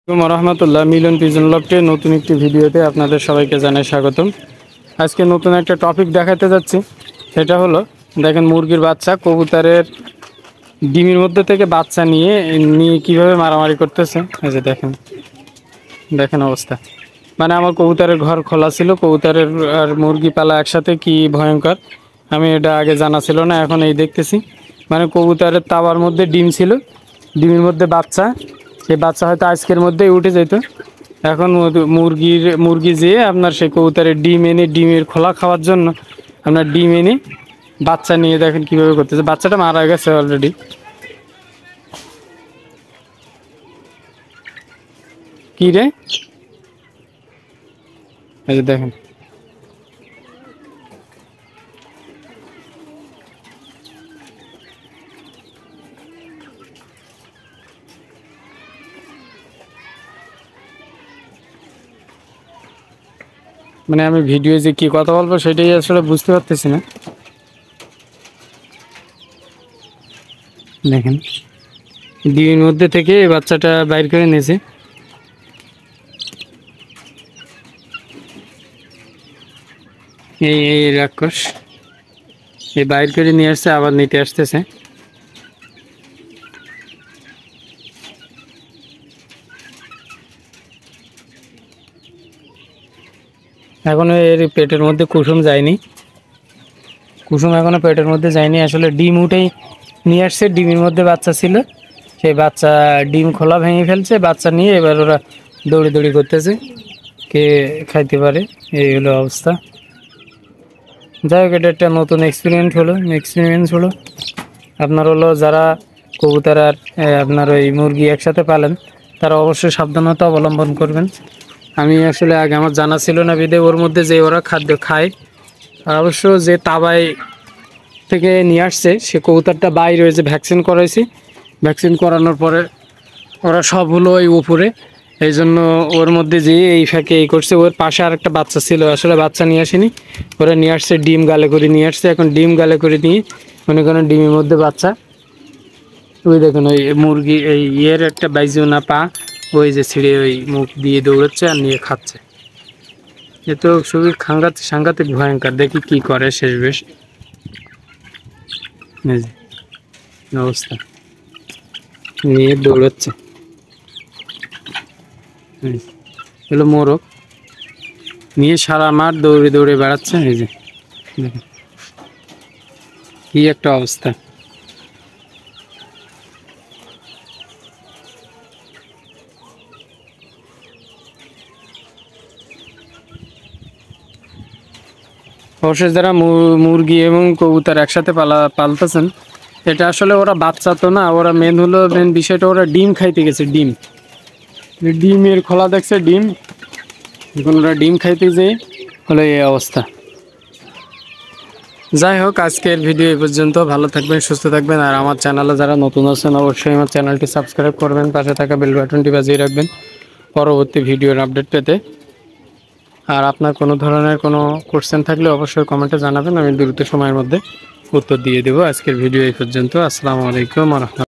রহমতুল্লাহ মিলন pigeon লফটের নতুন একটি ভিডিওতে আপনাদের সবাইকে জানাই স্বাগতম। আজকে নতুন একটা টপিক দেখাতে যাচ্ছি। সেটা হলো, দেখেন মুরগির বাচ্চা কবুতরের ডিমের মধ্যে থেকে বাচ্চা নিয়ে নিয়ে কীভাবে মারামারি করতেছে। এই যে দেখেন দেখেন অবস্থা। মানে আমার কবুতরের ঘর খোলা ছিল, কবুতরের আর মুরগি পালা একসাথে কি ভয়ঙ্কর, আমি এটা আগে জানা ছিল না, এখন এই দেখতেছি। মানে কবুতরের তাওয়ার মধ্যে ডিম ছিল, ডিমের মধ্যে বাচ্চা, সেই বাচ্চা হয়তো আজকের মধ্যেই উঠে যেত। এখন মুরগি যেয়ে আপনার সেই কবুতরের ডিম এনে, ডিমের খোলা খাওয়ার জন্য আপনার ডিম এনে বাচ্চা নিয়ে দেখেন কীভাবে করতেছে। বাচ্চাটা মারা গেছে অলরেডি। কী রে, এই যে দেখেন মানে আমি ভিডিও যে কী কথা বলবো সেটাই আসলে বুঝতে পারতেছি না। দেখেন ডিমের মধ্যে থেকে বাচ্চাটা বাইর করে নিয়েছে। এই রাক্ষস এই বাইর করে নিয়ে আসছে, আবার নিতে আসতেছে। এখনো এর পেটের মধ্যে কুসুম যায়নি, কুসুম এখনো পেটের মধ্যে যায়নি। আসলে ডিম উঠেই নিয়ে আসছে, ডিমের মধ্যে বাচ্চা ছিল, সেই বাচ্চা ডিম খোলা ভেঙে ফেলছে, বাচ্চা নিয়ে এবার ওরা দৌড়ি করতেছে কে খাইতে পারে, এই হলো অবস্থা। যাই হোক, এটা একটা নতুন এক্সপেরিমেন্স হলো আপনার হলো, যারা কবুতর আর আপনার ওই মুরগি একসাথে পালেন তারা অবশ্যই সাবধানতা অবলম্বন করবেন। আমি আসলে আগে আমার জানা ছিল না বিধে ওর মধ্যে যে ওরা খাদ্য খায়, অবশ্য যে তাবাই থেকে নিয়ে আসছে সে কবুতরটা বাইরে হয়েছে, ভ্যাকসিন করাইছি, ভ্যাকসিন করানোর পরে ওরা সব হলো ওই উপরে, এই জন্য ওর মধ্যে যে এই ফাঁকে এই করছে। ওর পাশে আর একটা বাচ্চা ছিল, আসলে বাচ্চা নিয়ে আসেনি, ওরা নিয়ে আসছে ডিম গালে করে নিয়ে আসছে। এখন ডিম গালে করে নিয়ে মনে করেন ডিমের মধ্যে বাচ্চা, ওই দেখুন ওই মুরগি এই ইয়ের একটা বাইজিও না পা, ওই যে ছিঁড়ে ওই মুখ দিয়ে দৌড়াচ্ছে আর নিয়ে খাচ্ছে। এ তো খুবই সাংঘাতিক ভয়ঙ্কর, দেখি কি করে শেষ বেশ অবস্থা, নিয়ে দৌড়াচ্ছে। এগুলো মোরগ নিয়ে সারা মাঠ দৌড়ে বেড়াচ্ছে। এই যে দেখুন কি একটা অবস্থা। অবশ্যই যারা মুরগি এবং কবুতর একসাথে পালতেছেন, এটা আসলে ওরা বাচ্চা তো না, ওরা মেন বিষয়টা ওরা ডিম খাইতে গেছে। ডিমের খোলা দেখছে ডিম, এখন ওরা ডিম খাইতে যেয়ে হলো এই অবস্থা। যাই হোক, আজকের ভিডিও এই পর্যন্ত। ভালো থাকবেন, সুস্থ থাকবেন, আর আমার চ্যানেলে যারা নতুন আছেন অবশ্যই আমার চ্যানেলটি সাবস্ক্রাইব করবেন, পাশে থাকা বেল বাটনটি বাজিয়ে রাখবেন পরবর্তী ভিডিওর আপডেট পেতে। আর আপনার কোনো ধরনের কোনো কোশ্চেন থাকলে অবশ্যই কমেন্টে জানাবেন, আমি দ্রুত সময়ের মধ্যে উত্তর দিয়ে দেবো। আজকের ভিডিও এই পর্যন্ত। আসসালামু আলাইকুম ওয়া রাহমাতুল্লাহ।